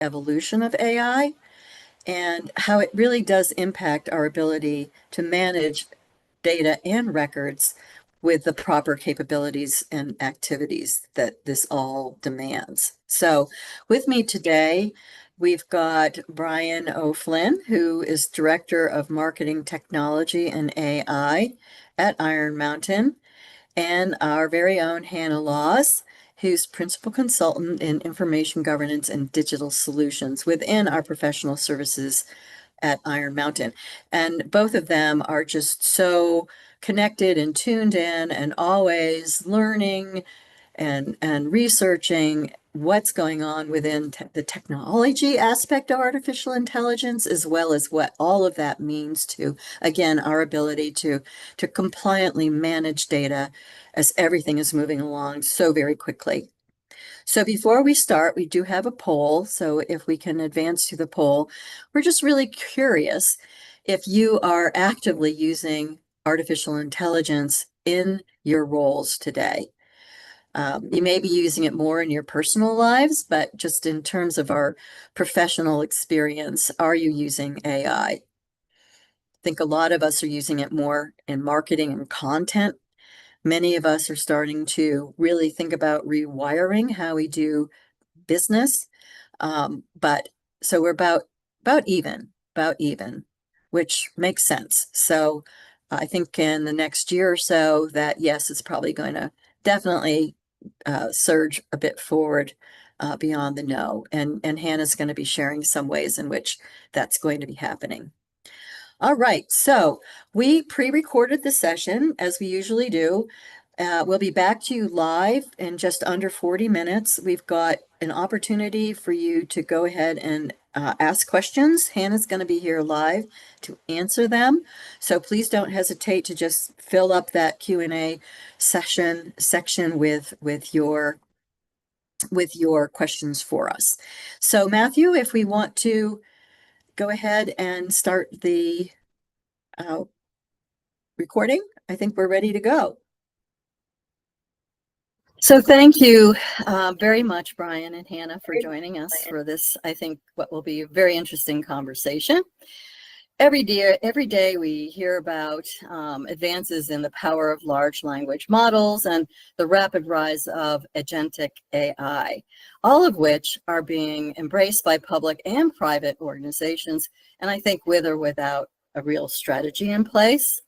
evolution of AI and how it really does impact our ability to manage data and records with the proper capabilities and activities that this all demands. So with me today, we've got Brian O'Flynn, who is Director of Marketing Technology and AI at Iron Mountain, and our very own Hannah Laws, who's Principal Consultant in Information Governance and Digital Solutions within our professional services at Iron Mountain. And both of them are just so connected and tuned in and always learning and researching what's going on within the technology aspect of artificial intelligence, as well as what all of that means to, again, our ability to compliantly manage data as everything is moving along so very quickly. So before we start, we do have a poll. So if we can advance to the poll, we're just really curious if you are actively using artificial intelligence in your roles today. You may be using it more in your personal lives, but just in terms of our professional experience, are you using AI? I think a lot of us are using it more in marketing and content. Many of us are starting to really think about rewiring how we do business. But so we're about even, which makes sense. So I think in the next year or so that, yes, it's probably going to definitely surge a bit forward beyond the no. And Hannah's going to be sharing some ways in which that's going to be happening. All right, so we pre-recorded the session as we usually do. We'll be back to you live in just under 40 minutes. We've got an opportunity for you to go ahead and ask questions. Hannah's going to be here live to answer them. So please don't hesitate to just fill up that Q&A section with your questions for us. So Matthew, if we want to go ahead and start the recording, I think we're ready to go. So thank you very much, Brian and Hannah, for joining us for this, I think, what will be a very interesting conversation. Every day we hear about advances in the power of large language models and the rapid rise of agentic AI, all of which are being embraced by public and private organizations, and I think with or without a real strategy in place.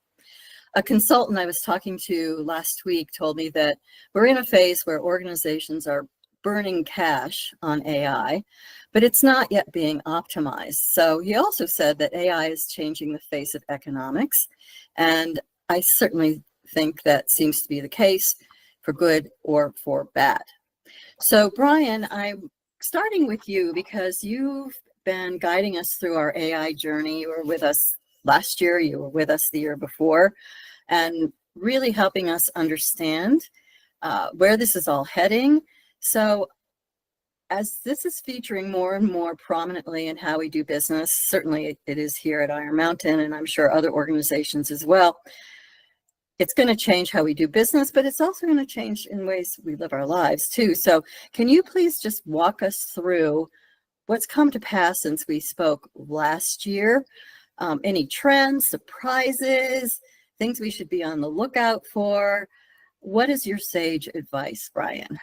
A consultant I was talking to last week told me that we're in a phase where organizations are burning cash on AI, but it's not yet being optimized. So he also said that AI is changing the face of economics, and I certainly think that seems to be the case for good or for bad. So Brian, I'm starting with you because you've been guiding us through our AI journey. You were with us last year, you were with us the year before, and really helping us understand where this is all heading. So as this is featuring more and more prominently in how we do business, certainly it is here at Iron Mountain, and I'm sure other organizations as well, it's going to change how we do business, but it's also going to change in ways we live our lives too. So can you please just walk us through what's come to pass since we spoke last year? Any trends, surprises, things we should be on the lookout for? What is your sage advice, Brian?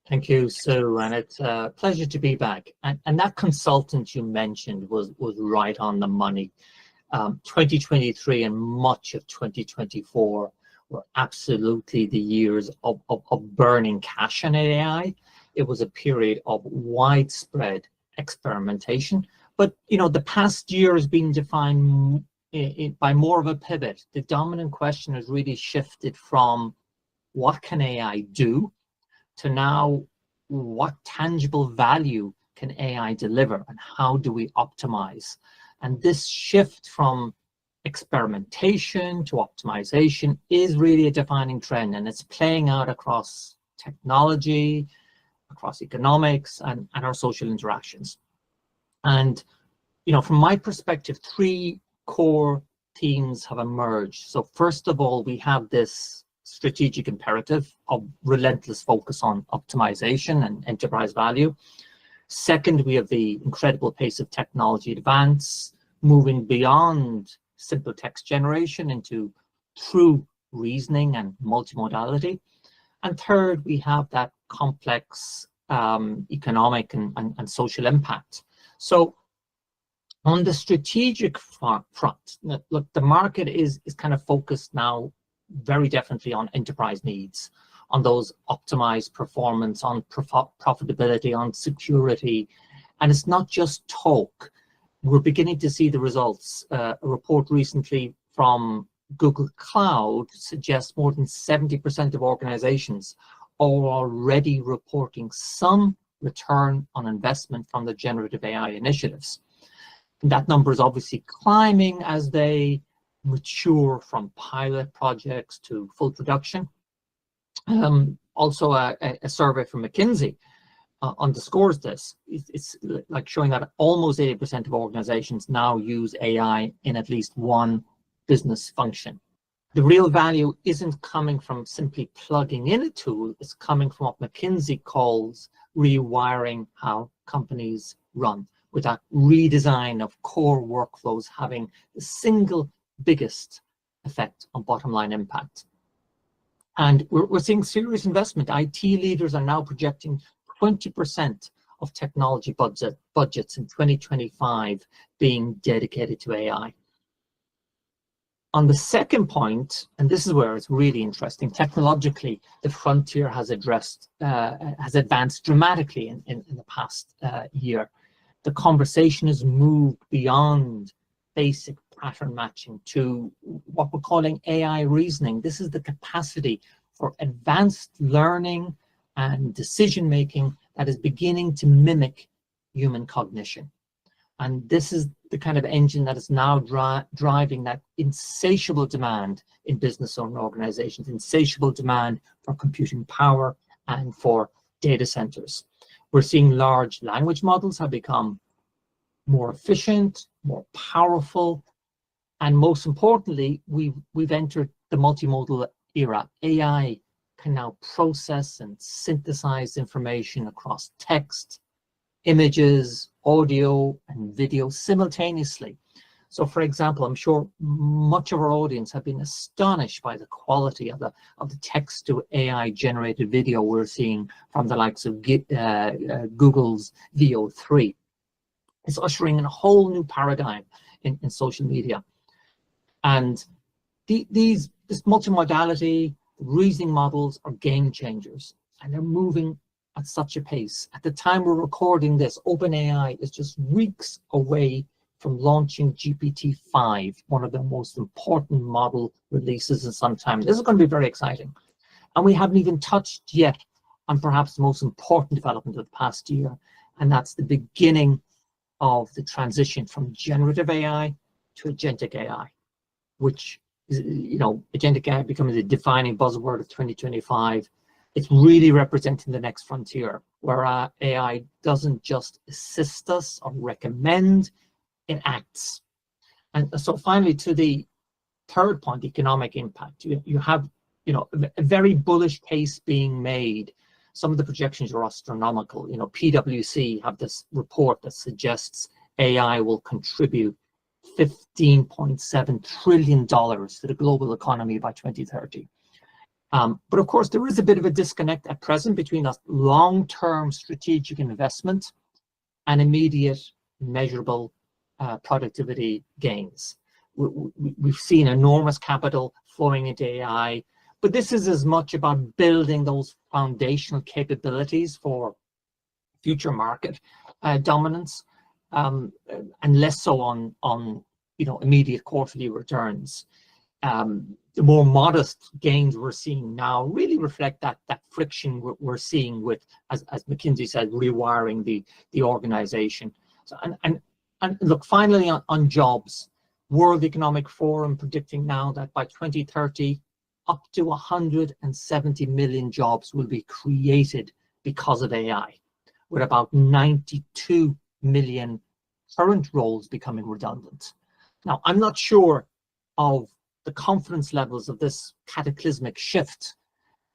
Thank you, Sue, and it's a pleasure to be back. And that consultant you mentioned was right on the money. 2023 and much of 2024 were absolutely the years of burning cash on AI. It was a period of widespread experimentation. But, you know, the past year has been defined by more of a pivot. The dominant question has really shifted from what can AI do to now what tangible value can AI deliver and how do we optimize? And this shift from experimentation to optimization is really a defining trend, and it's playing out across technology, across economics, and our social interactions. And, you know, from my perspective, three core themes have emerged. So first of all, we have this strategic imperative of relentless focus on optimization and enterprise value. Second, we have the incredible pace of technology advance, moving beyond simple text generation into true reasoning and multimodality. And third, we have that complex economic and social impact. So on the strategic front, look, the market is kind of focused now very definitely on enterprise needs, on those optimized performance, on profitability, on security. And it's not just talk. We're beginning to see the results. A report recently from Google Cloud suggests more than 70% of organizations are already reporting some return on investment from the generative AI initiatives. And that number is obviously climbing as they mature from pilot projects to full production. Also, a survey from McKinsey underscores this. It's like showing that almost 80% of organizations now use AI in at least one business function. The real value isn't coming from simply plugging in a tool, it's coming from what McKinsey calls rewiring how companies run, with that redesign of core workflows having the single biggest effect on bottom line impact. And we're seeing serious investment. IT leaders are now projecting 20% of technology budgets in 2025 being dedicated to AI. On the second point, and this is where it's really interesting, technologically, the frontier has advanced dramatically in the past year. The conversation has moved beyond basic pattern matching to what we're calling AI reasoning. This is the capacity for advanced learning and decision making that is beginning to mimic human cognition. And this is the kind of engine that is now driving that insatiable demand in business owner organizations, insatiable demand for computing power and for data centers. We're seeing large language models have become more efficient, more powerful, and most importantly, we've entered the multimodal era. AI can now process and synthesize information across text, images, audio, and video simultaneously. So, for example, I'm sure much of our audience have been astonished by the quality of the text to AI generated video we're seeing from the likes of Google's Veo 3. It's ushering in a whole new paradigm in social media. And this multimodality, reasoning models are game changers, and they're moving at such a pace. At the time we're recording this, OpenAI is just weeks away from launching GPT-5, one of the most important model releases in some time. This is going to be very exciting. And we haven't even touched yet on perhaps the most important development of the past year, and that's the beginning of the transition from generative AI to agentic AI, which is, agentic AI becoming the defining buzzword of 2025. It's really representing the next frontier, where AI doesn't just assist us or recommend, it acts. And so finally, to the third point, economic impact, you have a very bullish case being made. Some of the projections are astronomical. PwC have this report that suggests AI will contribute $15.7 trillion to the global economy by 2030. But of course, there is a bit of a disconnect at present between a long-term strategic investment and immediate measurable productivity gains. We've seen enormous capital flowing into AI, but this is as much about building those foundational capabilities for future market dominance, and less so on immediate quarterly returns. The more modest gains we're seeing now really reflect that friction we're seeing with, as McKinsey said, rewiring the organization. So and look, finally on jobs, World Economic Forum predicting now that by 2030, up to 170 million jobs will be created because of AI, with about 92 million current roles becoming redundant. Now, I'm not sure of the confidence levels of this cataclysmic shift,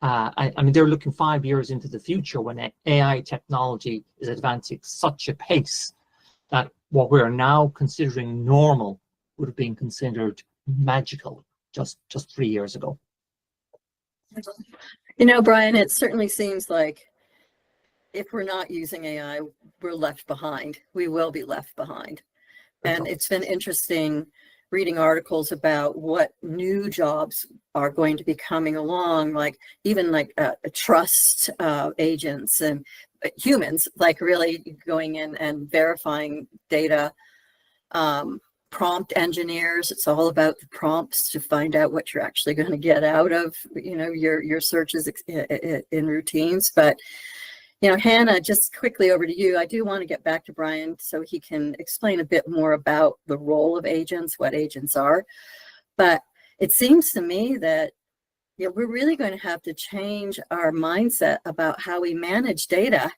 I mean, they're looking 5 years into the future when AI technology is advancing such a pace that what we're now considering normal would have been considered magical just 3 years ago. You know, Brian, it certainly seems like if we're not using AI, we're left behind. We will be left behind. And it's been interesting reading articles about what new jobs are going to be coming along, like even like trust agents and humans, like really going in and verifying data. Prompt engineers, it's all about the prompts to find out what you're actually going to get out of, you know, your searches in routines. But you know, Hannah, just quickly over to you. I do want to get back to Brian so he can explain a bit more about the role of agents, what agents are. But it seems to me that, you know, we're really going to have to change our mindset about how we manage data,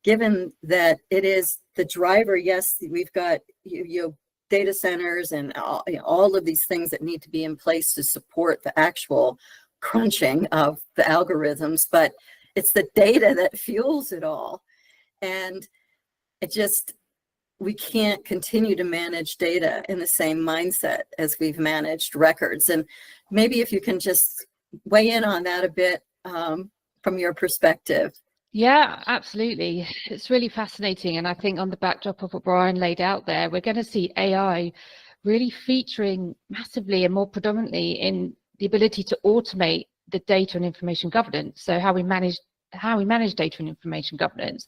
given that it is the driver. Yes, we've got you know, data centers and all of these things that need to be in place to support the actual crunching of the algorithms, but it's the data that fuels it all. And we can't continue to manage data in the same mindset as we've managed records. And maybe if you can just weigh in on that a bit from your perspective. Yeah, absolutely. It's really fascinating. And I think on the backdrop of what Brian laid out there, we're going to see AI really featuring massively and more predominantly in the ability to automate the data and information governance. So how we manage data and information governance.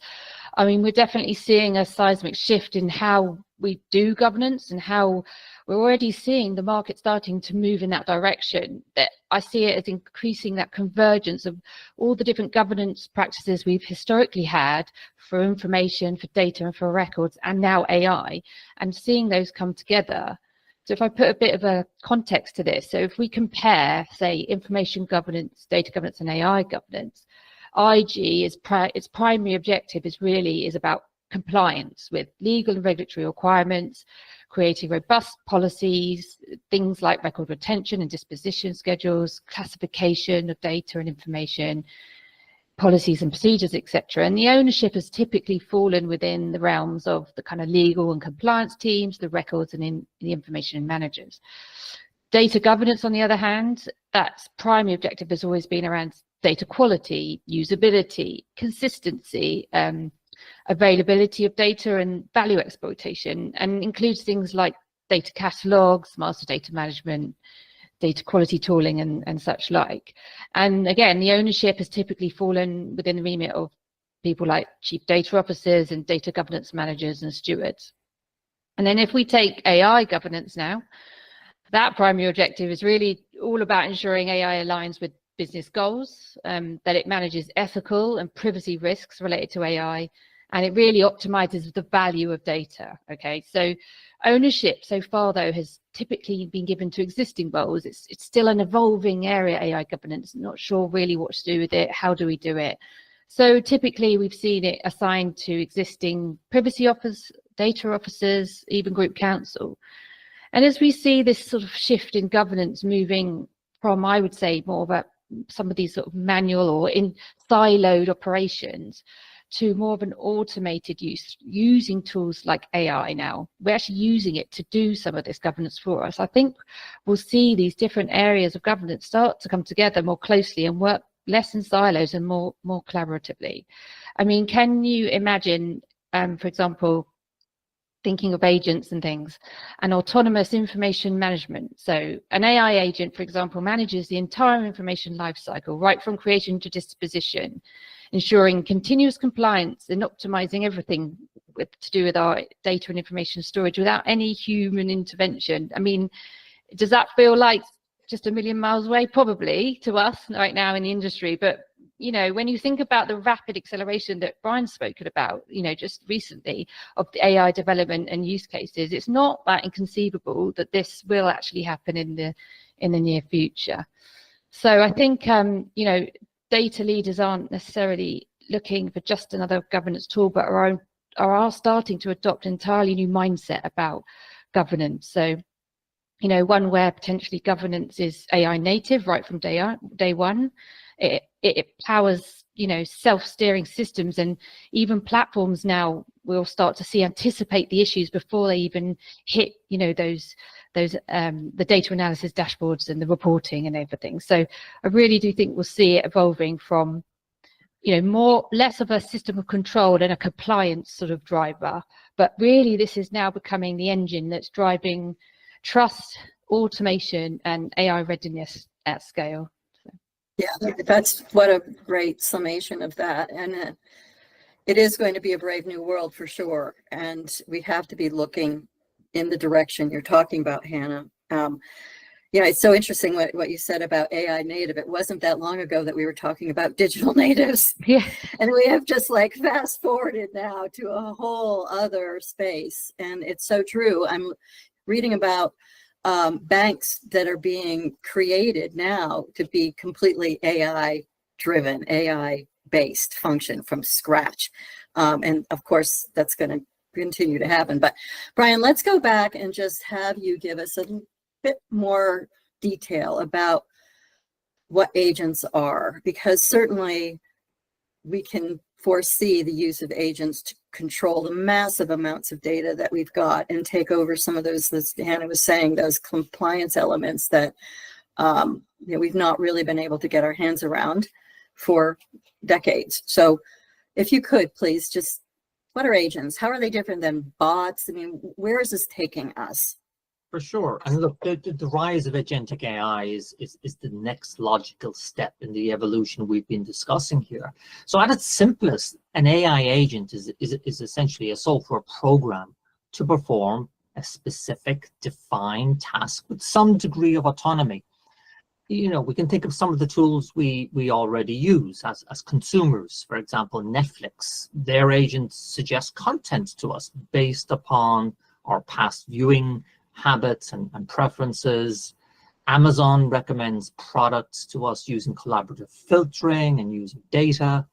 I mean, we're definitely seeing a seismic shift in how we do governance and how we're already seeing the market starting to move in that direction. That I see it as increasing that convergence of all the different governance practices we've historically had for information, for data, and for records, and now AI, and seeing those come together. So if I put a bit of a context to this, so if we compare, say, information governance, data governance, and AI governance, IG its primary objective is about compliance with legal and regulatory requirements, creating robust policies, things like record retention and disposition schedules, classification of data and information, policies and procedures, etc. And the ownership has typically fallen within the realms of the kind of legal and compliance teams, the records and the information managers. Data governance, on the other hand, that's primary objective has always been around data quality, usability, consistency, availability of data and value exploitation, and includes things like data catalogs, master data management, data quality tooling, and such like. And again, the ownership has typically fallen within the remit of people like chief data officers and data governance managers and stewards. And then if we take AI governance now, that primary objective is really all about ensuring AI aligns with business goals, that it manages ethical and privacy risks related to AI, and it really optimizes the value of data. Okay, so ownership so far, though, has typically been given to existing roles. It's still an evolving area, AI governance, not sure really what to do with it, how do we do it? So typically we've seen it assigned to existing privacy officers, data officers, even group counsel. And as we see this sort of shift in governance moving from, I would say, more of some of these sort of manual or in siloed operations to more of an automated use, using tools like AI now. We're actually using it to do some of this governance for us. I think we'll see these different areas of governance start to come together more closely and work less in silos and more collaboratively. I mean, can you imagine, for example, thinking of agents and things, and autonomous information management? So an AI agent, for example, manages the entire information lifecycle, right from creation to disposition, ensuring continuous compliance and optimizing everything to do with our data and information storage without any human intervention. I mean, does that feel like just a million miles away? Probably to us right now in the industry, but you know, when you think about the rapid acceleration that Brian's spoken about, you know, just recently of the AI development and use cases, it's not that inconceivable that this will actually happen in the near future. So I think, you know, data leaders aren't necessarily looking for just another governance tool, but are starting to adopt an entirely new mindset about governance. So, you know, one where potentially governance is AI native right from day one. it powers, self-steering systems, and even platforms now will start to see anticipate the issues before they even hit, those the data analysis dashboards and the reporting and everything. So I really do think we'll see it evolving from, less of a system of control and a compliance sort of driver, but really this is now becoming the engine that's driving trust, automation, and AI readiness at scale. Yeah, that's what a great summation of that. And it is going to be a brave new world for sure. And we have to be looking in the direction you're talking about, Hannah. It's so interesting what you said about AI native. It wasn't that long ago that we were talking about digital natives. Yeah. And we have just like fast forwarded now to a whole other space. And it's so true. I'm reading about banks that are being created now to be completely AI driven, AI based function from scratch. And of course, that's going to continue to happen. But Brian, let's go back and just have you give us a bit more detail about what agents are, because certainly we can foresee the use of agents to control the massive amounts of data that we've got and take over some of those, as Hannah was saying, those compliance elements that we've not really been able to get our hands around for decades. So if you could please just, what are agents? How are they different than bots? I mean, where is this taking us? For sure. And look, the rise of agentic AI is the next logical step in the evolution we've been discussing here. So at its simplest, an AI agent is essentially a software program to perform a specific defined task with some degree of autonomy. We can think of some of the tools we already use as consumers. For example, Netflix, their agents suggest content to us based upon our past viewing habits and preferences. Amazon recommends products to us using collaborative filtering and using data.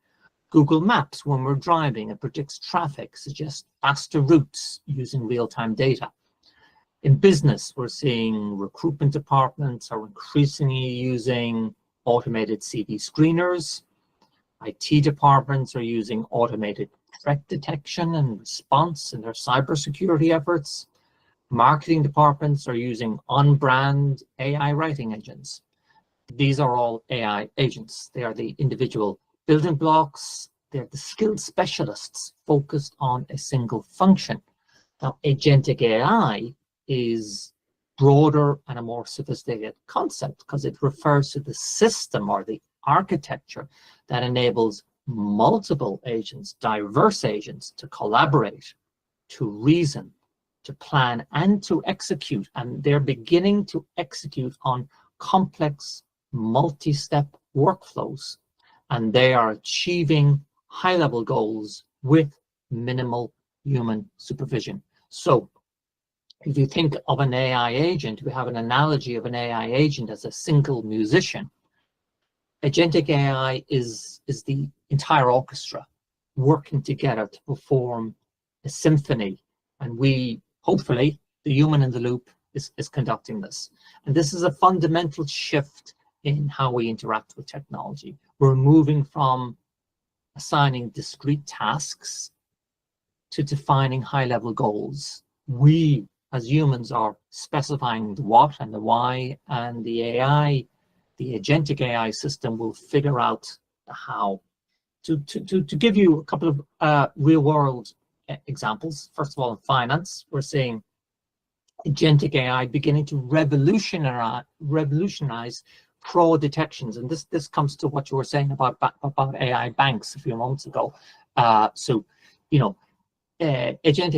Google Maps, when we're driving, it predicts traffic, suggests faster routes using real-time data. In business, we're seeing recruitment departments are increasingly using automated CV screeners. IT departments are using automated threat detection and response in their cybersecurity efforts. Marketing departments are using on-brand AI writing engines. These are all AI agents. They are the individual building blocks. They're the skilled specialists focused on a single function. Now, agentic AI is broader and a more sophisticated concept because it refers to the system or the architecture that enables multiple agents, diverse agents, to collaborate, to reason, to plan, and to execute. And they're beginning to execute on complex multi-step workflows. And they are achieving high-level goals with minimal human supervision. So if you think of an AI agent, we have an analogy of an AI agent as a single musician. Agentic AI is the entire orchestra working together to perform a symphony. And we, hopefully, the human in the loop is conducting this. And this is a fundamental shift in how we interact with technology. We're moving from assigning discrete tasks to defining high-level goals. We, as humans, are specifying the what and the why, and the AI, the agentic AI system, will figure out the how. To give you a couple of real-world examples, first of all, in finance, we're seeing agentic AI beginning to revolutionize fraud detections, and this comes to what you were saying about AI banks a few moments ago. Agentic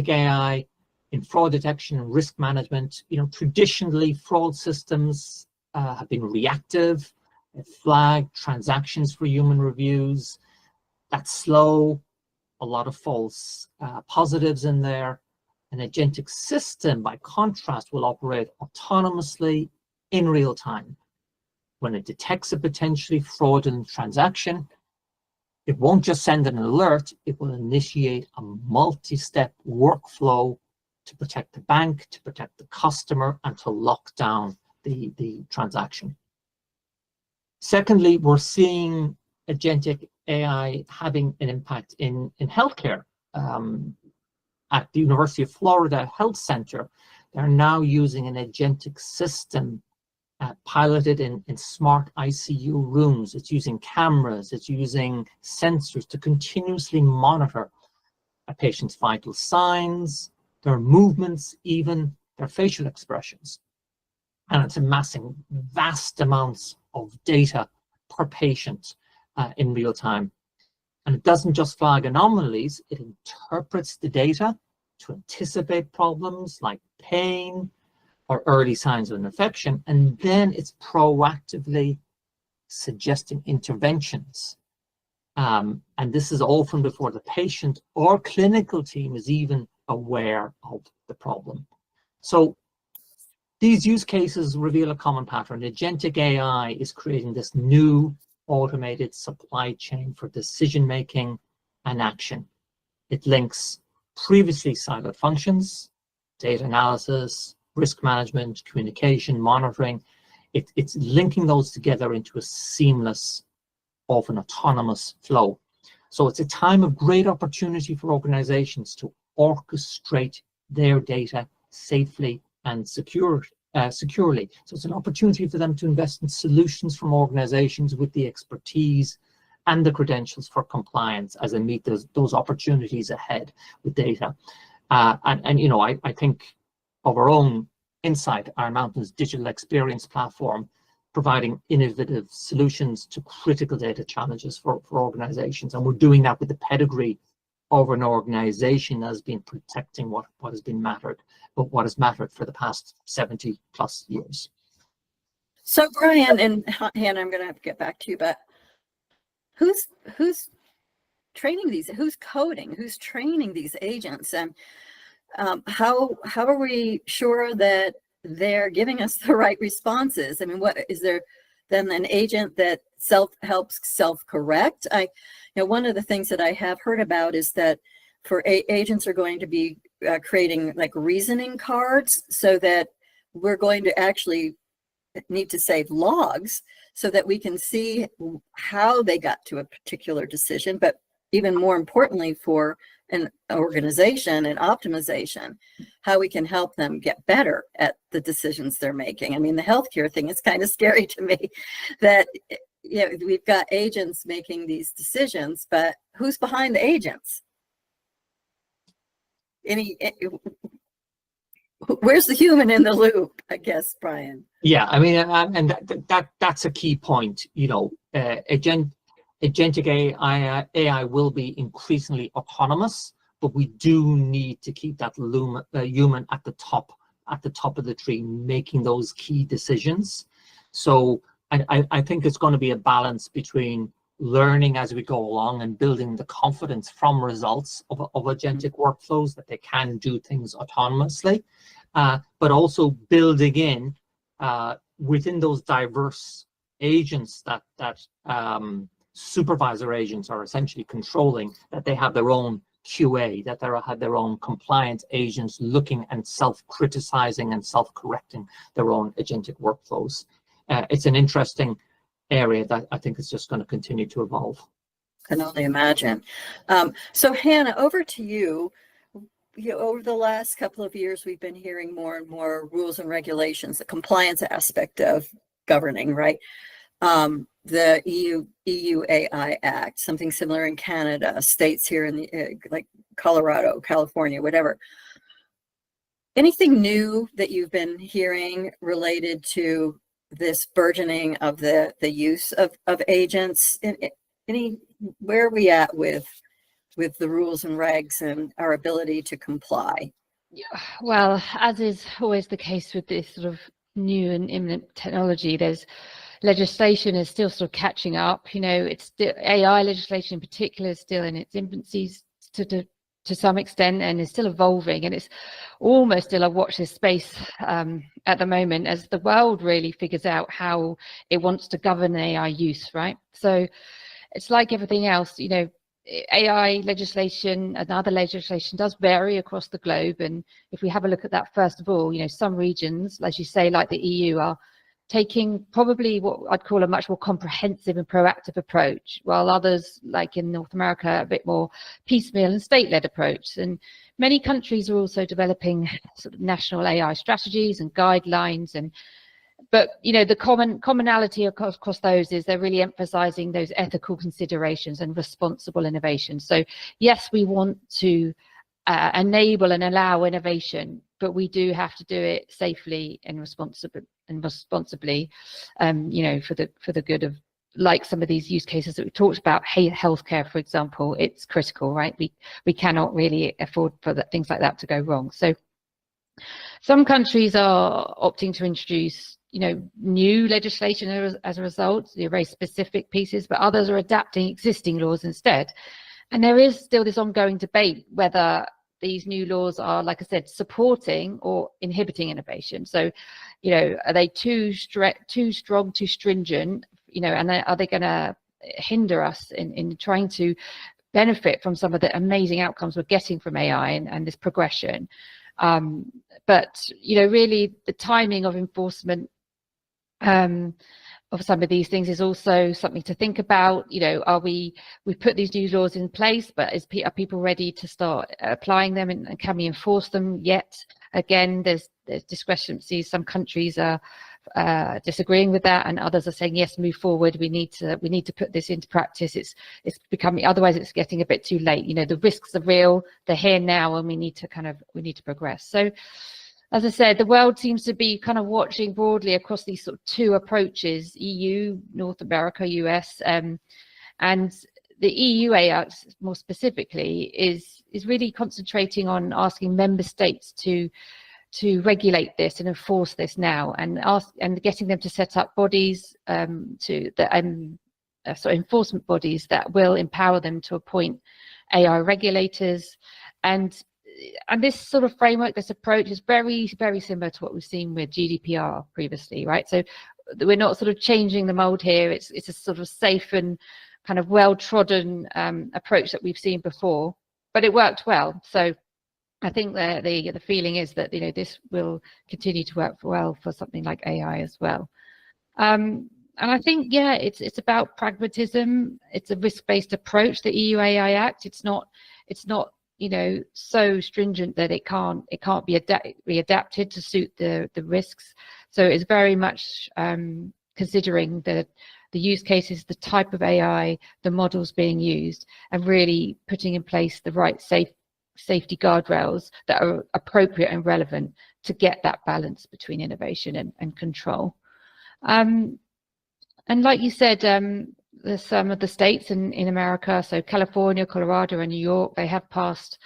AI in fraud detection and risk management. Traditionally, fraud systems have been reactive, flag transactions for human reviews. That's slow, a lot of false positives in there. An agentic system, by contrast, will operate autonomously in real time. When it detects a potentially fraudulent transaction, it won't just send an alert, it will initiate a multi-step workflow to protect the bank, to protect the customer, and to lock down the transaction. Secondly, we're seeing agentic AI having an impact in healthcare. At the University of Florida Health Center, they're now using an agentic system piloted in smart ICU rooms. It's using cameras, it's using sensors to continuously monitor a patient's vital signs, their movements, even their facial expressions. And it's amassing vast amounts of data per patient in real time. And it doesn't just flag anomalies, it interprets the data to anticipate problems like pain or early signs of an infection, and then it's proactively suggesting interventions. And this is often before the patient or clinical team is even aware of the problem. So these use cases reveal a common pattern. Agentic AI is creating this new automated supply chain for decision-making and action. It links previously siloed functions, data analysis, risk management, communication, monitoring. It's linking those together into a seamless, often autonomous flow. So it's a time of great opportunity for organizations to orchestrate their data safely and securely. So it's an opportunity for them to invest in solutions from organizations with the expertise and the credentials for compliance as they meet those opportunities ahead with data. And you know, I think of our own Insight, Iron Mountain's digital experience platform, providing innovative solutions to critical data challenges for organizations. And we're doing that with the pedigree of an organization that has been protecting what has mattered for the past 70 plus years. So Brian and Hannah, I'm going to have to get back to you, but who's training these? Who's coding? Who's training these agents? And how are we sure that they're giving us the right responses? I mean, what is there then an agent that helps self-correct? One of the things that I have heard about is that for agents are going to be creating like reasoning cards, so that we're going to actually need to save logs so that we can see how they got to a particular decision, but even more importantly for an organization and optimization, how we can help them get better at the decisions they're making. I mean, the healthcare thing is kind of scary to me that we've got agents making these decisions, but who's behind the agents? Where's the human in the loop, I guess, Brian? Yeah, I mean, and that's a key point. Agentic AI will be increasingly autonomous, but we do need to keep that human at the top of the tree, making those key decisions. So I think it's going to be a balance between learning as we go along and building the confidence from results of agentic workflows that they can do things autonomously, but also building in within those diverse agents that supervisor agents are essentially controlling, that they have their own QA, that they have their own compliance agents looking and self-criticizing and self-correcting their own agentic workflows. It's an interesting area that I think is just going to continue to evolve. Can only imagine. So Hannah, over to you. Over the last couple of years, we've been hearing more and more rules and regulations, the compliance aspect of governing, right? The EU AI Act, something similar in Canada, states here in the like Colorado, California, whatever. Anything new that you've been hearing related to this burgeoning of the use of agents? Where are we at with the rules and regs and our ability to comply? Well, as is always the case with this sort of new and imminent technology, there's legislation is still sort of catching up. It's still, AI legislation in particular is still in its infancy to some extent, and is still evolving, and it's almost still a watch this space at the moment as the world really figures out how it wants to govern AI use, right? So it's like everything else, AI legislation and other legislation does vary across the globe. And if we have a look at that, first of all, some regions, as you say, like the EU, are taking probably what I'd call a much more comprehensive and proactive approach, while others, like in North America, a bit more piecemeal and state-led approach. And many countries are also developing sort of national AI strategies and guidelines. But the commonality across those is they're really emphasizing those ethical considerations and responsible innovation. So yes, we want to enable and allow innovation, but we do have to do it safely and responsibly, for the good of, like some of these use cases that we talked about, healthcare, for example. It's critical, right? We cannot really afford for things like that to go wrong. So some countries are opting to introduce new legislation as a result, very specific pieces, but others are adapting existing laws instead. And there is still this ongoing debate whether these new laws are, like I said, supporting or inhibiting innovation. So, are they too strong, too stringent, and are they going to hinder us in trying to benefit from some of the amazing outcomes we're getting from AI and this progression? But, really the timing of enforcement of some of these things is also something to think about. We put these new laws in place, but are people ready to start applying them, and can we enforce them yet? Again, there's discrepancies. Some countries are disagreeing with that, and others are saying, yes, move forward. We need to put this into practice. It's becoming, otherwise it's getting a bit too late. The risks are real, they're here now, and we need to progress. So, as I said, the world seems to be kind of watching broadly across these sort of two approaches: EU, North America, US, and the EU AI more specifically is really concentrating on asking member states to regulate this and enforce this now, and getting them to set up bodies enforcement bodies that will empower them to appoint AI regulators. And this sort of framework, this approach is very, very similar to what we've seen with GDPR previously, right? So we're not sort of changing the mold here. It's a sort of safe and kind of well-trodden approach that we've seen before, but it worked well. So I think the feeling is that this will continue to work well for something like AI as well. And I think, yeah, it's about pragmatism. It's a risk-based approach, the EU AI Act. It's not so stringent that it can't be adapted to suit the risks. So it's very much considering the use cases, the type of AI, the models being used, and really putting in place the right safety guardrails that are appropriate and relevant to get that balance between innovation and control. And like you said, there's some of the states in America, so California, Colorado, and New York, they have passed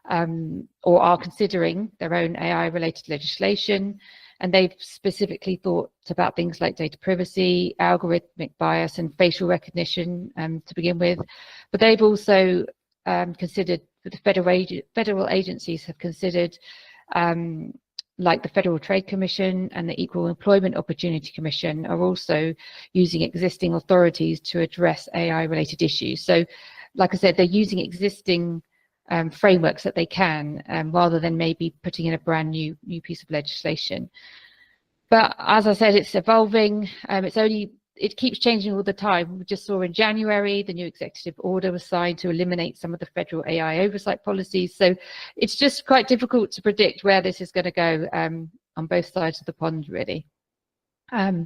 or are considering their own AI-related legislation, and they've specifically thought about things like data privacy, algorithmic bias, and facial recognition to begin with. But they've also considered, the federal agencies have considered, like the Federal Trade Commission and the Equal Employment Opportunity Commission, are also using existing authorities to address AI-related issues. So, like I said, they're using existing frameworks that they can, rather than maybe putting in a brand new piece of legislation. But as I said, it's evolving. It keeps changing all the time. We just saw in January, the new executive order was signed to eliminate some of the federal AI oversight policies. So it's just quite difficult to predict where this is going to go on both sides of the pond, really. Yeah,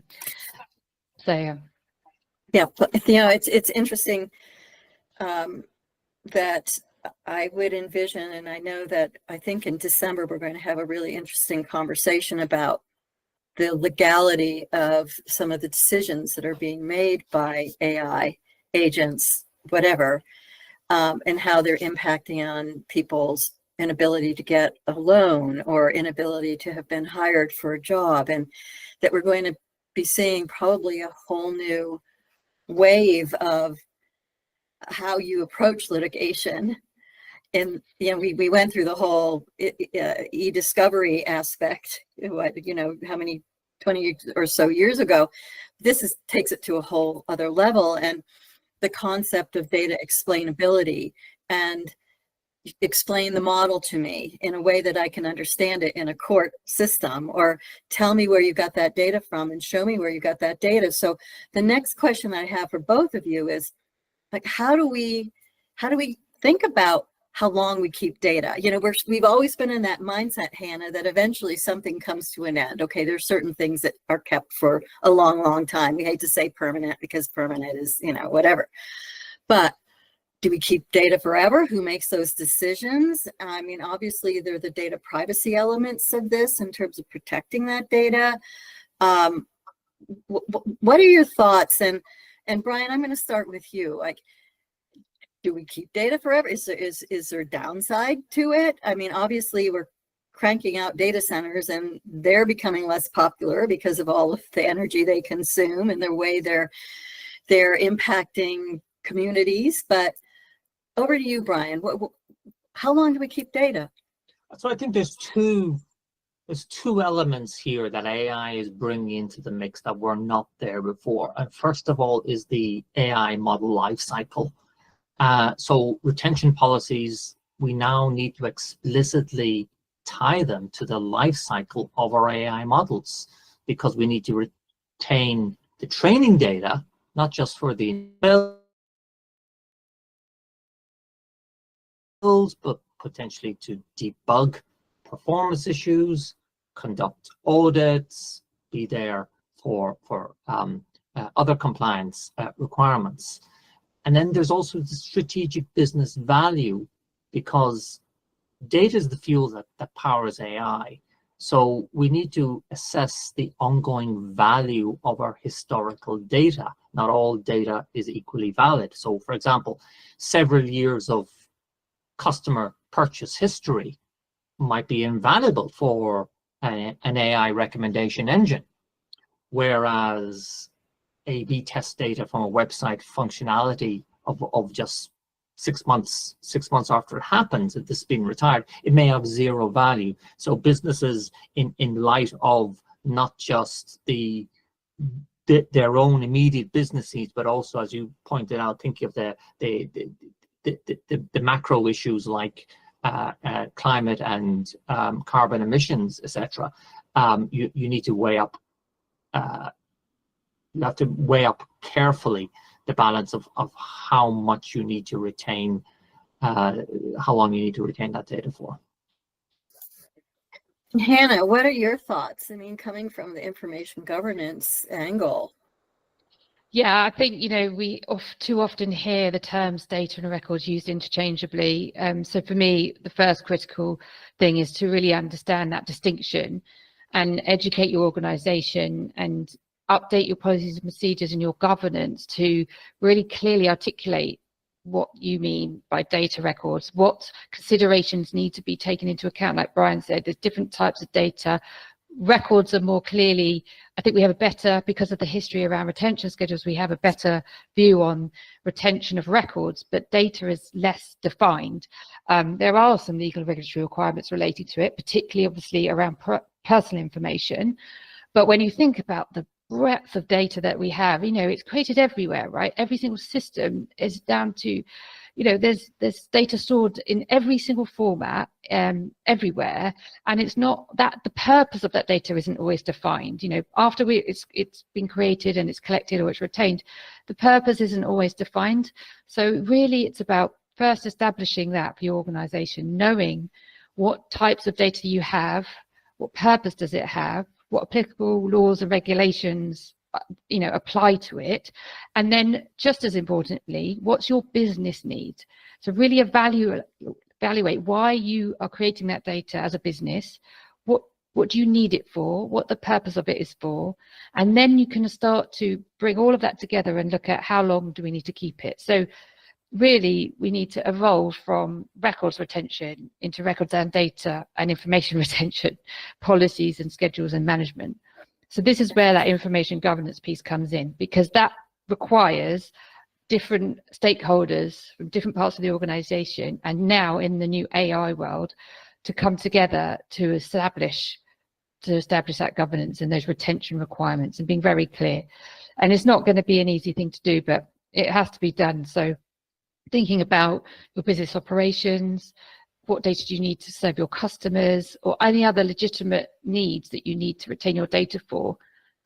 but it's interesting that I would envision, and I think in December we're going to have a really interesting conversation about the legality of some of the decisions that are being made by AI agents, whatever, and how they're impacting on people's inability to get a loan or inability to have been hired for a job, and that we're going to be seeing probably a whole new wave of how you approach litigation. And we went through the whole e-discovery aspect, how many 20 or so years ago. This takes it to a whole other level, and the concept of data explainability. And explain the model to me in a way that I can understand it in a court system, or tell me where you got that data from and show me where you got that data. So the next question I have for both of you is, like, how do we think about how long we keep data? You know, we've always been in that mindset, Hannah, that eventually something comes to an end. Okay, there's certain things that are kept for a long, long time. We hate to say permanent because permanent is, you know, whatever. But do we keep data forever? Who makes those decisions? I mean, obviously, there are the data privacy elements of this in terms of protecting that data. What are your thoughts? And Brian, I'm going to start with you. Like, do we keep data forever? Is there a downside to it? I mean, obviously, we're cranking out data centers and they're becoming less popular because of all of the energy they consume and the way they're impacting communities. But over to you, Brian. How long do we keep data? So I think there's two elements here that AI is bringing into the mix that were not there before. And first of all is the AI model lifecycle. So retention policies, we now need to explicitly tie them to the life cycle of our AI models, because we need to retain the training data, not just for the but potentially to debug performance issues, conduct audits, be there for other compliance requirements. And then there's also the strategic business value, because data is the fuel that powers AI. So we need to assess the ongoing value of our historical data. Not all data is equally valid. So for example, several years of customer purchase history might be invaluable for an AI recommendation engine, whereas A/B test data from a website functionality of just 6 months after it happens, if this has been retired, it may have zero value. So businesses, in light of not just their own immediate business needs, but also, as you pointed out, thinking of the macro issues like climate and carbon emissions, etc. You need to weigh up. You have to weigh up carefully the balance of how much you need to retain, how long you need to retain that data for. Hannah, what are your thoughts? I mean, coming from the information governance angle. Yeah, I think, you know, we too often hear the terms data and records used interchangeably. So for me, the first critical thing is to really understand that distinction and educate your organization and update your policies and procedures and your governance to really clearly articulate what you mean by data records, what considerations need to be taken into account. Like Brian said, there's different types of data. Records are more clearly, I think we have a better, because of the history around retention schedules, we have a better view on retention of records, but data is less defined. There are some legal and regulatory requirements related to it, particularly obviously around personal information. But when you think about the breadth of data that we have, you know, it's created everywhere, right? Every single system is down to, you know, there's data stored in every single format everywhere, and it's not that the purpose of that data isn't always defined. You know, after it's been created and it's collected or it's retained, the purpose isn't always defined. So really it's about first establishing that for your organization, knowing what types of data you have, what purpose does it have, what applicable laws and regulations, you know, apply to it, and then just as importantly, what's your business need? So really evaluate why you are creating that data as a business, what do you need it for, what the purpose of it is for, and then you can start to bring all of that together and look at how long do we need to keep it. So really we need to evolve from records retention into records and data and information retention policies and schedules and management. So this is where that information governance piece comes in, because that requires different stakeholders from different parts of the organization, and now in the new AI world, to come together to establish that governance and those retention requirements, and being very clear. And it's not going to be an easy thing to do, but it has to be done. So thinking about your business operations, what data do you need to serve your customers, or any other legitimate needs that you need to retain your data for.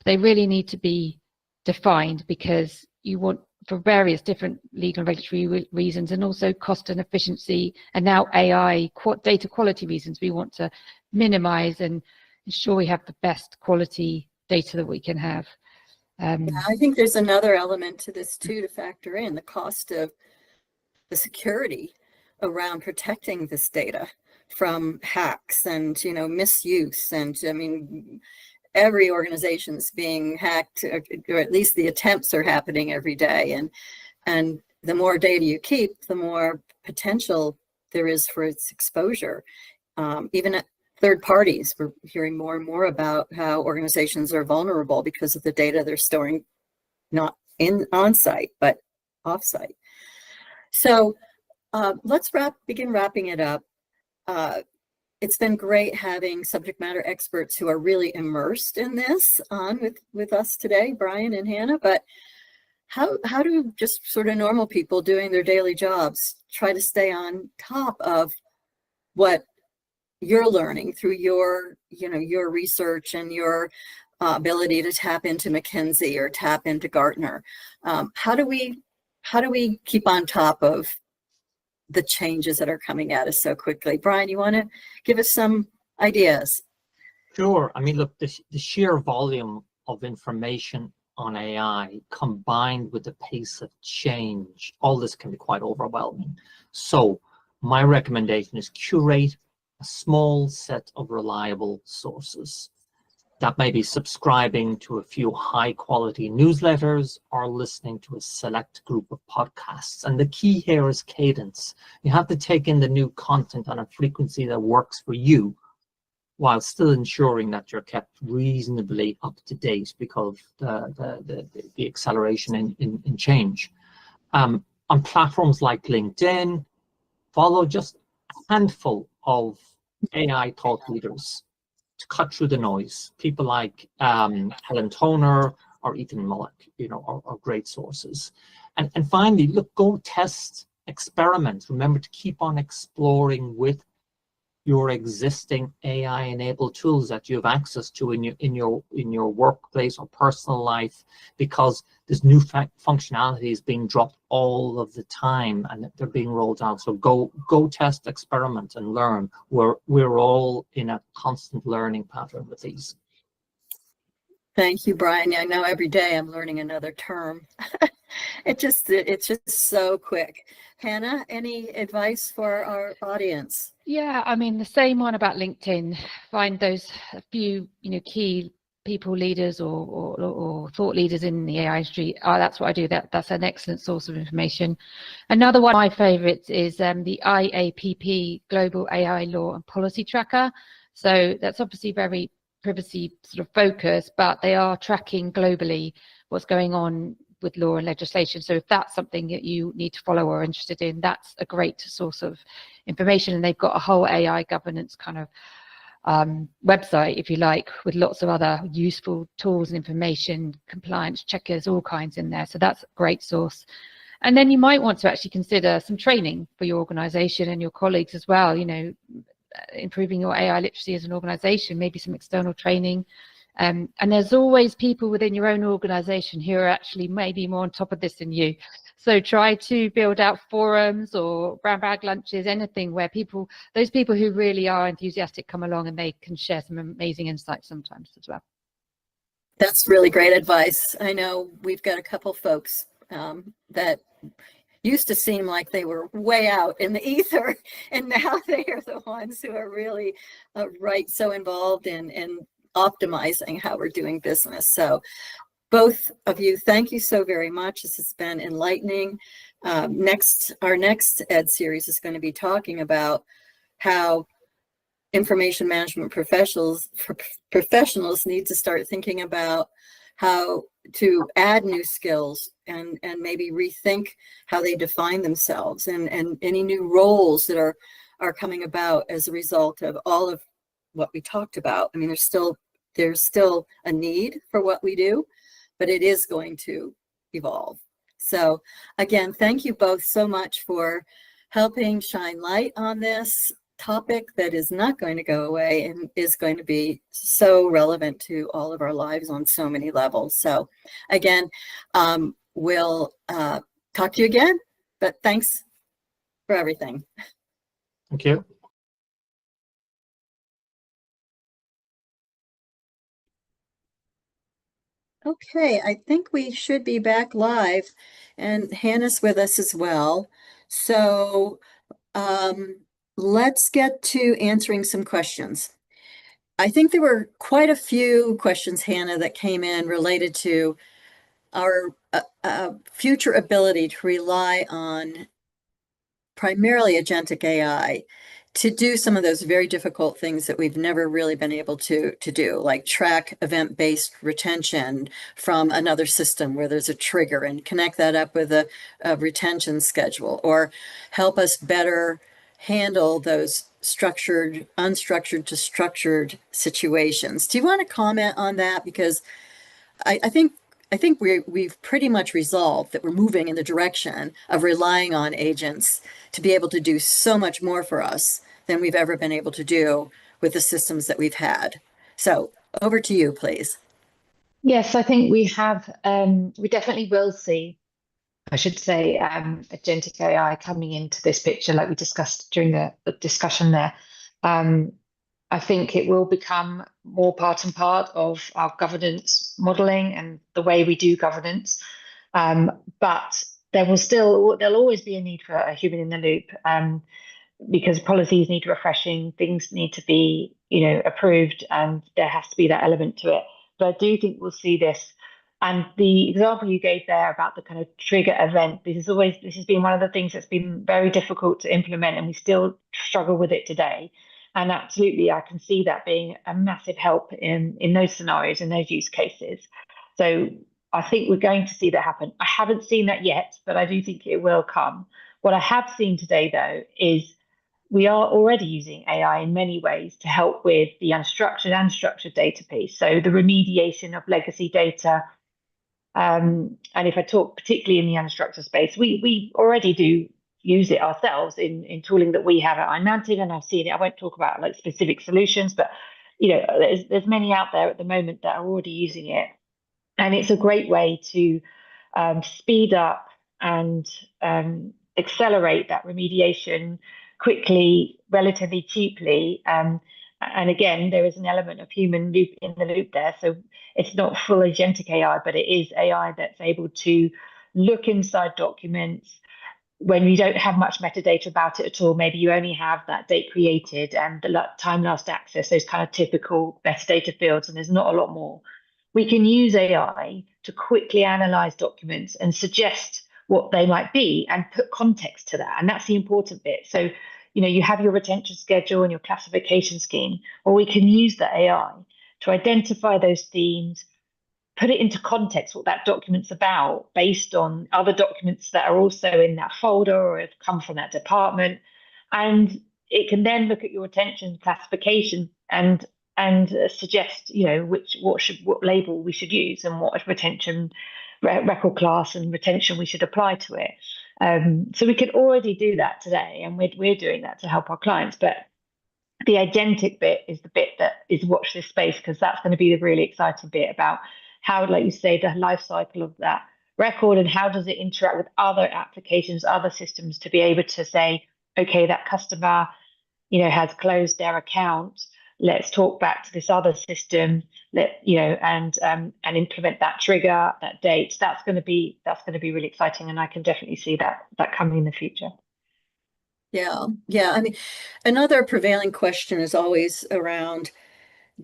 They really need to be defined, because you want, for various different legal and regulatory reasons, and also cost and efficiency, and now AI data quality reasons, we want to minimize and ensure we have the best quality data that we can have. Yeah, I think there's another element to this too to factor in, the cost of the security around protecting this data from hacks and, you know, misuse. And I mean, every organization is being hacked, or at least the attempts are happening every day. And the more data you keep, the more potential there is for its exposure. Even at third parties, we're hearing more and more about how organizations are vulnerable because of the data they're storing, not on site, but off site. So let's begin wrapping it up. It's been great having subject matter experts who are really immersed in this on with us today, Brian and Hannah. But how do just sort of normal people doing their daily jobs try to stay on top of what you're learning through your, you know, your research and your ability to tap into McKinsey or tap into Gartner? How do we keep on top of the changes that are coming at us so quickly? Brian, you want to give us some ideas? Sure. I mean, look, the sheer volume of information on AI combined with the pace of change, all this can be quite overwhelming. So my recommendation is curate a small set of reliable sources. That may be subscribing to a few high quality newsletters or listening to a select group of podcasts. And the key here is cadence. You have to take in the new content on a frequency that works for you, while still ensuring that you're kept reasonably up to date because of the acceleration in change. On platforms like LinkedIn, follow just a handful of AI thought leaders to cut through the noise. People like Helen Toner or Ethan Mullock, you know, are great sources. And finally, look, go test, experiment. Remember to keep on exploring with your existing AI-enabled tools that you have access to in your workplace or personal life, because this new functionality is being dropped all of the time and they're being rolled out. So go test, experiment, and learn. We're all in a constant learning pattern with these. Thank you, Brian. I know every day I'm learning another term. It's just so quick. Hannah, any advice for our audience? Yeah, I mean, the same one about LinkedIn. Find those few, you know, key people leaders or thought leaders in the AI industry. That's what I do. That's an excellent source of information. Another one of my favorites is the IAPP Global AI Law and Policy Tracker. So that's obviously very privacy sort of focused, but they are tracking globally what's going on with law and legislation. So if that's something that you need to follow or are interested in, that's a great source of information. And they've got a whole AI governance kind of website, if you like, with lots of other useful tools and information, compliance checkers, all kinds in there. So that's a great source. And then you might want to actually consider some training for your organization and your colleagues as well, you know, improving your AI literacy as an organization, maybe some external training. And there's always people within your own organization who are actually maybe more on top of this than you. So try to build out forums or brown bag lunches, anything where those people who really are enthusiastic come along and they can share some amazing insights sometimes as well. That's really great advice. I know we've got a couple folks that used to seem like they were way out in the ether, and now they are the ones who are really so involved in optimizing how we're doing business. So both of you, thank you so very much. This has been enlightening. Our next Ed series is going to be talking about how information management professionals need to start thinking about how to add new skills and maybe rethink how they define themselves and any new roles that are coming about as a result of all of what we talked about. I mean, there's still a need for what we do, but it is going to evolve. So again, thank you both so much for helping shine light on this topic that is not going to go away and is going to be so relevant to all of our lives on so many levels. So again, we'll talk to you again, but thanks for everything. Thank you. Okay, I think we should be back live, and Hannah's with us as well. So let's get to answering some questions. I think there were quite a few questions, Hannah, that came in related to our future ability to rely on primarily agentic AI to do some of those very difficult things that we've never really been able to do, like track event-based retention from another system where there's a trigger and connect that up with a retention schedule, or help us better handle those structured, unstructured to structured situations. Do you want to comment on that? Because I think we've pretty much resolved that we're moving in the direction of relying on agents to be able to do so much more for us than we've ever been able to do with the systems that we've had. So over to you, please. Yes, I think we have, we definitely will see, I should say, agentic AI coming into this picture, like we discussed during the discussion there. I think it will become more part and part of our governance modeling and the way we do governance. But there'll always be a need for a human in the loop, because policies need refreshing, things need to be, approved, and there has to be that element to it. But I do think we'll see this. And the example you gave there about the kind of trigger event, this has been one of the things that's been very difficult to implement, and we still struggle with it today. And absolutely, I can see that being a massive help in those scenarios, in those use cases. So I think we're going to see that happen. I haven't seen that yet, but I do think it will come. What I have seen today, though, is we are already using AI in many ways to help with the unstructured and structured data piece. So the remediation of legacy data. And if I talk particularly in the unstructured space, we already do use it ourselves in tooling that we have at iMountain, and I've seen it. I won't talk about like specific solutions, but there's many out there at the moment that are already using it, and it's a great way to speed up and accelerate that remediation quickly, relatively cheaply. And again, there is an element of human loop in the loop there. So it's not full agentic AI, but it is AI that's able to look inside documents when you don't have much metadata about it at all. Maybe you only have that date created and the time last access, those kind of typical metadata fields, and there's not a lot more. We can use AI to quickly analyze documents and suggest what they might be and put context to that. And that's the important bit. So, you have your retention schedule and your classification scheme, or we can use the AI to identify those themes, put it into context what that document's about based on other documents that are also in that folder or have come from that department. And it can then look at your retention classification and suggest, what label we should use and what retention record class and retention we should apply to it. So we can already do that today, and we're doing that to help our clients. But the agentic bit is the bit that is watch this space, because that's going to be the really exciting bit about how, like you say, the life cycle of that record and how does it interact with other applications, other systems, to be able to say, okay, that customer, has closed their account. Let's talk back to this other system, and implement that trigger, that date. That's going to be really exciting, and I can definitely see that coming in the future. Yeah. I mean, another prevailing question is always around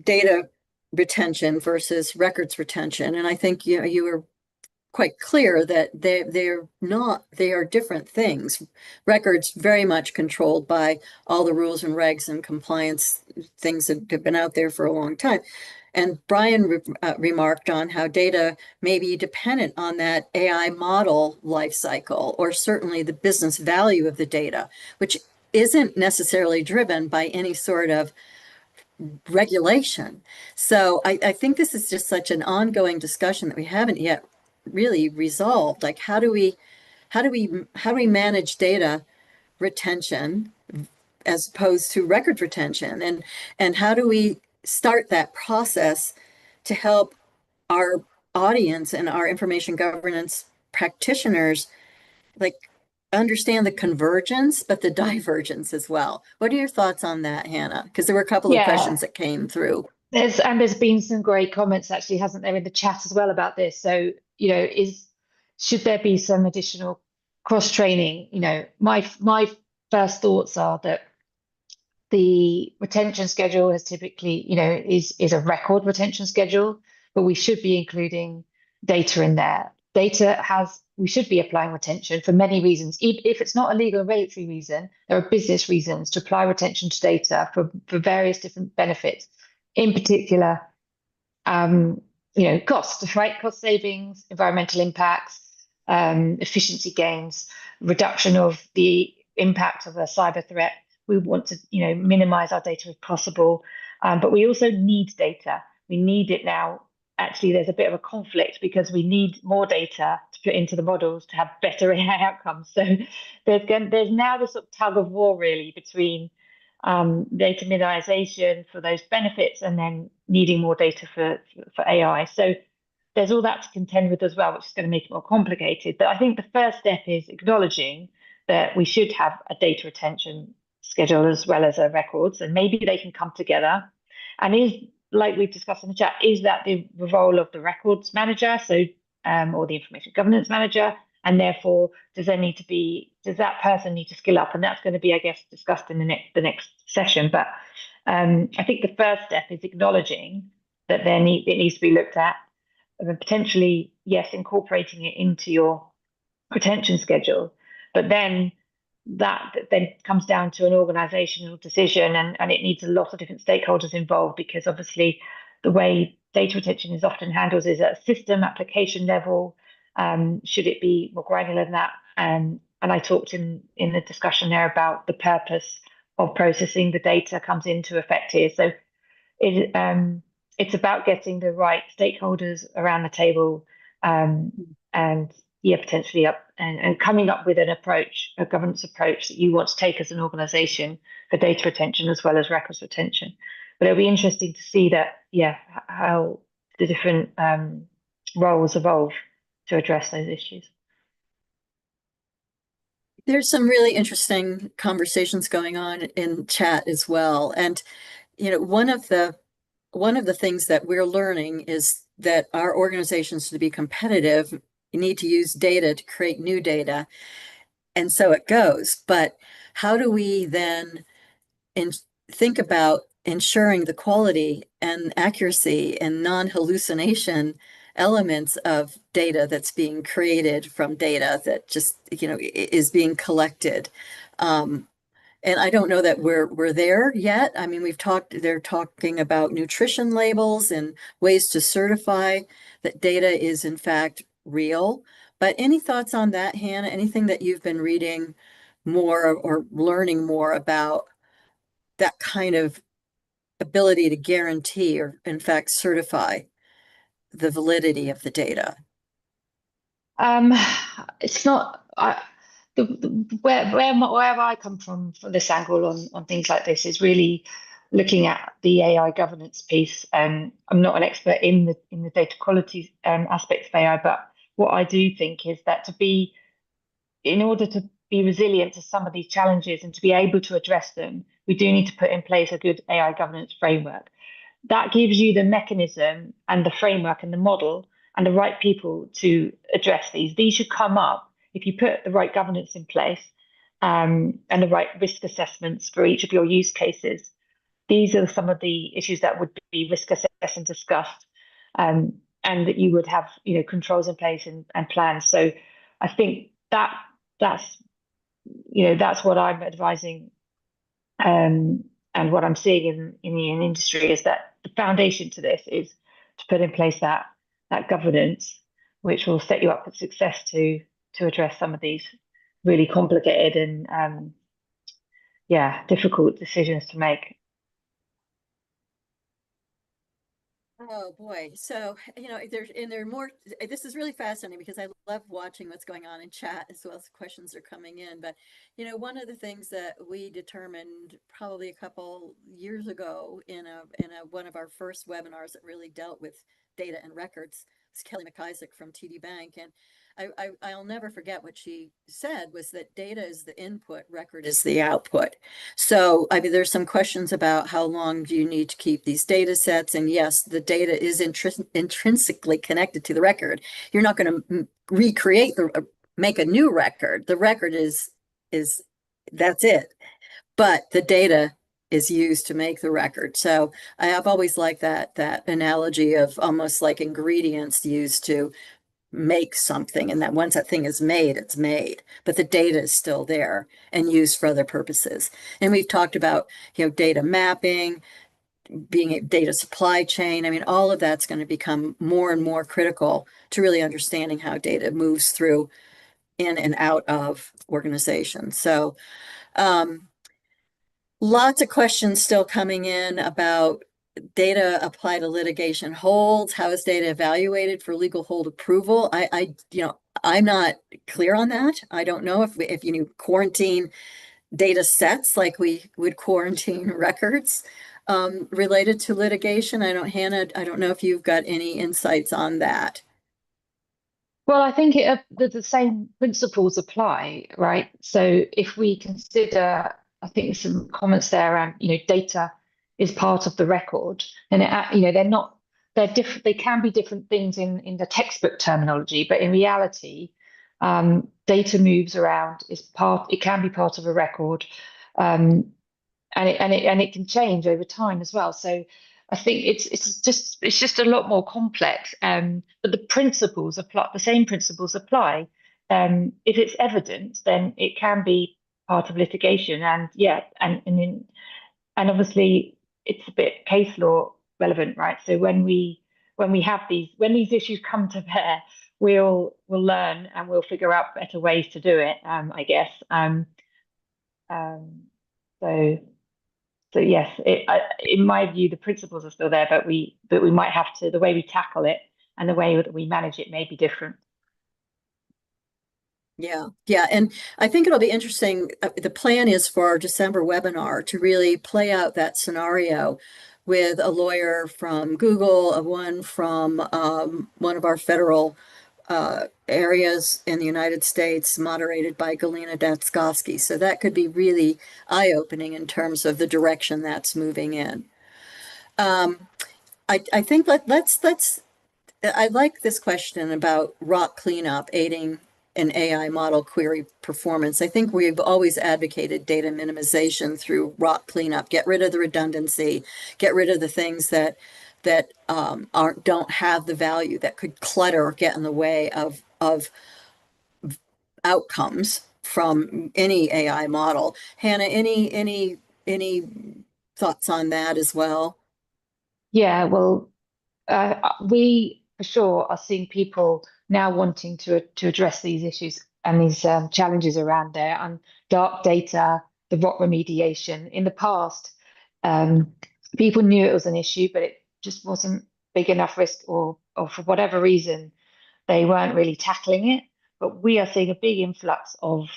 data retention versus records retention, and I think you were quite clear that they are different things. Records very much controlled by all the rules and regs and compliance things that have been out there for a long time. And Brian remarked on how data may be dependent on that AI model lifecycle, or certainly the business value of the data, which isn't necessarily driven by any sort of regulation. So I think this is just such an ongoing discussion that we haven't yet really resolved. Like, how do we manage data retention as opposed to record retention? And how do we start that process to help our audience and our information governance practitioners like understand the convergence, but the divergence as well? What are your thoughts on that, Hannah? Because there were a couple of questions that came through. There's been some great comments actually, hasn't there, in the chat as well about this. So, should there be some additional cross training? My first thoughts are that the retention schedule has typically, is a record retention schedule, but we should be including data in there. We should be applying retention for many reasons. If it's not a legal or regulatory reason, there are business reasons to apply retention to data for various different benefits. In particular, cost, right? Cost savings, environmental impacts, efficiency gains, reduction of the impact of a cyber threat. We want to, minimize our data if possible, but we also need data. We need it now. Actually, there's a bit of a conflict because we need more data to put into the models to have better AI outcomes. So there's now this sort of tug of war really between data minimization for those benefits and then needing more data for AI. So there's all that to contend with as well, which is going to make it more complicated. But I think the first step is acknowledging that we should have a data retention schedule as well as a records, and maybe they can come together. And like we've discussed in the chat, is that the role of the records manager, or the information governance manager? And therefore, does that person need to skill up? And that's going to be, I guess, discussed in the next session. But I think the first step is acknowledging that it needs to be looked at, and then potentially, yes, incorporating it into your retention schedule. But then that then comes down to an organizational decision, and it needs a lot of different stakeholders involved, because obviously the way data retention is often handled is at a system application level. Should it be more granular than that? And I talked in the discussion there about the purpose of processing the data comes into effect here. So it's about getting the right stakeholders around the table, and potentially up and coming up with an approach, a governance approach that you want to take as an organization for data retention as well as records retention. But it'll be interesting to see how the different roles evolve to address those issues. There's some really interesting conversations going on in chat as well. And, one of the things that we're learning is that our organizations, to be competitive, you need to use data to create new data. And so it goes. But how do we then think about ensuring the quality and accuracy and non-hallucination elements of data that's being created from data that just, is being collected? And I don't know that we're there yet. I mean, they're talking about nutrition labels and ways to certify that data is in fact real. But any thoughts on that, Hannah? Anything that you've been reading more or learning more about that kind of ability to guarantee or in fact certify the validity of the data? It's not where I come from this angle on things like this is really looking at the AI governance piece. I'm not an expert in the data quality aspects of AI, but what I do think is that in order to be resilient to some of these challenges and to be able to address them, we do need to put in place a good AI governance framework. That gives you the mechanism and the framework and the model and the right people to address these. These should come up if you put the right governance in place, and the right risk assessments for each of your use cases. These are some of the issues that would be risk assessed and discussed, and that you would have controls in place and plans. So I think that's what I'm advising, and what I'm seeing in the industry is that the foundation to this is to put in place that governance, which will set you up for success to address some of these really complicated and difficult decisions to make. Oh boy. So, there are more, this is really fascinating because I love watching what's going on in chat as well as questions are coming in. But, one of the things that we determined probably a couple years ago in a one of our first webinars that really dealt with data and records was Kelly McIsaac from TD Bank. And I'll never forget what she said was that data is the input, record is the output. So, I mean, there's some questions about how long do you need to keep these data sets? And yes, the data is intrinsically connected to the record. You're not going to recreate make a new record. The record is that's it. But the data is used to make the record. So I have always liked that analogy of almost like ingredients used to make something, and that once that thing is made, it's made, but the data is still there and used for other purposes. And we've talked about, data mapping, being a data supply chain. I mean, all of that's going to become more and more critical to really understanding how data moves through in and out of organizations. So lots of questions still coming in about data applied to litigation holds. How is data evaluated for legal hold approval? I'm not clear on that. I don't know if you quarantine data sets like we would quarantine records related to litigation. Hannah, I don't know if you've got any insights on that. Well, I think the same principles apply, right? So if we consider, I think there's some comments there around, data is part of the record, and they're not, they're different. They can be different things in the textbook terminology, but in reality, data moves around. It can be part of a record, and it can change over time as well. So I think it's just a lot more complex. But the principles apply. The same principles apply. If it's evidence, then it can be part of litigation, and yeah, and obviously it's a bit case law relevant, right? So when these issues come to bear, we'll learn and we'll figure out better ways to do it. I guess. So. So yes, in my view, the principles are still there, but we might have to, the way we tackle it and the way that we manage it may be different. Yeah, yeah. And I think it'll be interesting. The plan is for our December webinar to really play out that scenario with a lawyer from Google, one from one of our federal areas in the United States, moderated by Galina Datskowski. So that could be really eye-opening in terms of the direction that's moving in. I think I like this question about ROC cleanup aiding an AI model query performance. I think we've always advocated data minimization through ROC cleanup. Get rid of the redundancy, get rid of the things that don't have the value, that could clutter or get in the way of outcomes from any AI model. Hannah, any thoughts on that as well? Yeah, well, we for sure are seeing people now wanting to address these issues and these challenges around there and dark data, the ROC remediation. In the past, people knew it was an issue, but it just wasn't big enough risk, or for whatever reason, they weren't really tackling it. But we are seeing a big influx of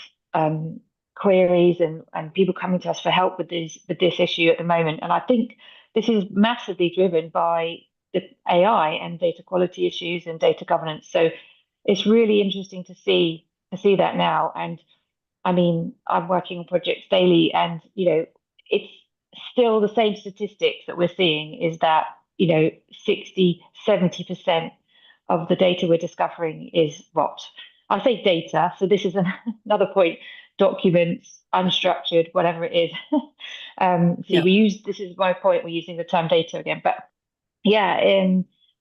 queries and people coming to us for help with this issue at the moment. And I think this is massively driven by the AI and data quality issues and data governance. So it's really interesting to see that now. And I mean, I'm working on projects daily, and it's still the same statistics that we're seeing is that 60-70% of the data we're discovering is rot. I say data, so this is another point: documents, unstructured, whatever it is. This is my point. We're using the term data again, but yeah,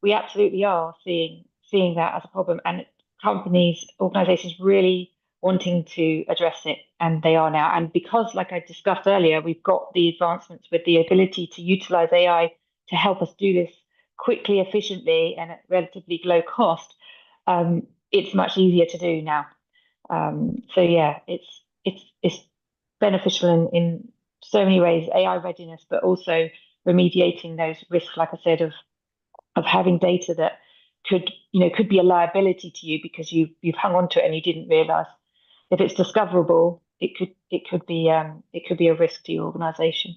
we absolutely are seeing that as a problem, and companies, organizations really wanting to address it, and they are now. And because, like I discussed earlier, we've got the advancements with the ability to utilize AI to help us do this quickly, efficiently, and at relatively low cost. It's much easier to do now. So yeah, it's beneficial in so many ways, AI readiness, but also remediating those risks, like I said, of of having data that could be a liability to you because you've hung on to it and you didn't realize. If it's discoverable, it could be a risk to your organization.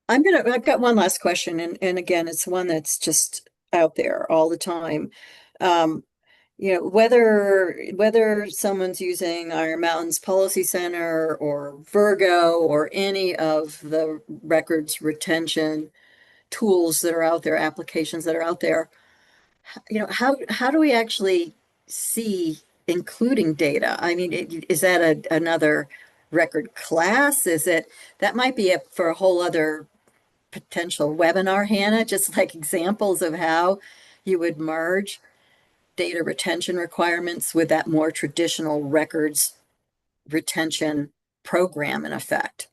I've got one last question, and again, it's one that's just out there all the time. Whether someone's using Iron Mountain's Policy Center or Virgo or any of the records retention tools that are out there, applications that are out there, how do we actually see including data? I mean, is that another record class? That might be for a whole other potential webinar, Hannah, just like examples of how you would merge data retention requirements with that more traditional records retention program in effect.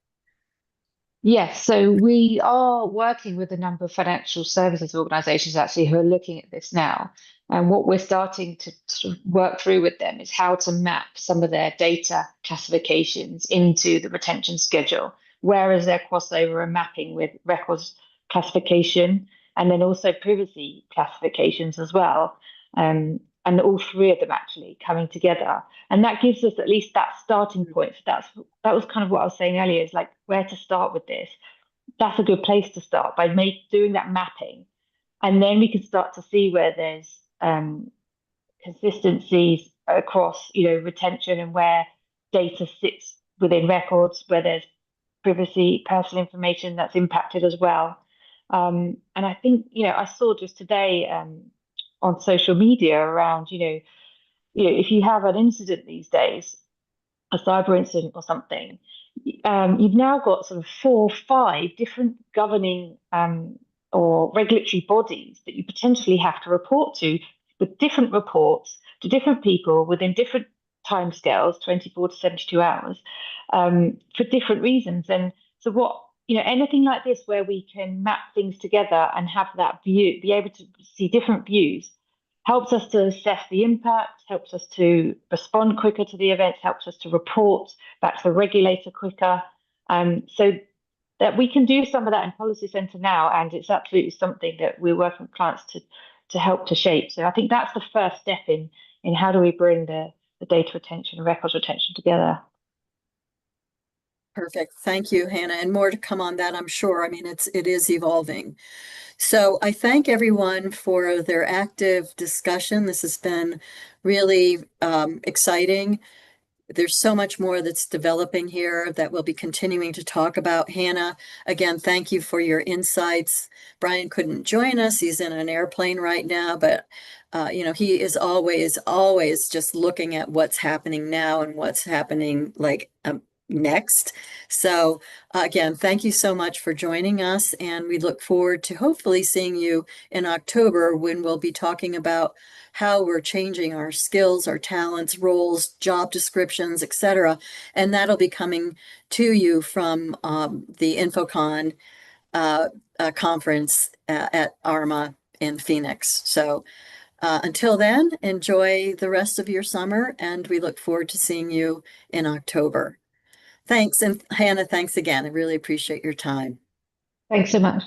Yes, so we are working with a number of financial services organizations actually who are looking at this now. And what we're starting to sort of work through with them is how to map some of their data classifications into the retention schedule. Where is their crossover and mapping with records classification, and then also privacy classifications as well. And all three of them actually coming together. And that gives us at least that starting point. So that was kind of what I was saying earlier, is like where to start with this. That's a good place to start by doing that mapping. And then we can start to see where there's consistencies across, retention, and where data sits within records, where there's privacy, personal information that's impacted as well. And I think, I saw just today on social media around, if you have an incident these days, a cyber incident or something, you've now got sort of 4 or 5 different governing or regulatory bodies that you potentially have to report to, with different reports to different people within different timescales, 24 to 72 hours, for different reasons. And so anything like this where we can map things together and have that view, be able to see different views, helps us to assess the impact, helps us to respond quicker to the events, helps us to report back to the regulator quicker. So that we can do some of that in Policy Center now, and it's absolutely something that we're working with clients to help to shape. So I think that's the first step in how do we bring the data retention and records retention together. Perfect. Thank you, Hannah. And more to come on that, I'm sure. I mean, it is evolving. So I thank everyone for their active discussion. This has been really exciting. There's so much more that's developing here that we'll be continuing to talk about. Hannah, again, thank you for your insights. Brian couldn't join us. He's in an airplane right now, but he is always just looking at what's happening now and what's happening next. So again, thank you so much for joining us, and we look forward to hopefully seeing you in October, when we'll be talking about how we're changing our skills, our talents, roles, job descriptions, etc. And that'll be coming to you from the InfoCon conference at ARMA in Phoenix. So until then, enjoy the rest of your summer, and we look forward to seeing you in October. Thanks. And Hannah, thanks again. I really appreciate your time. Thanks so much.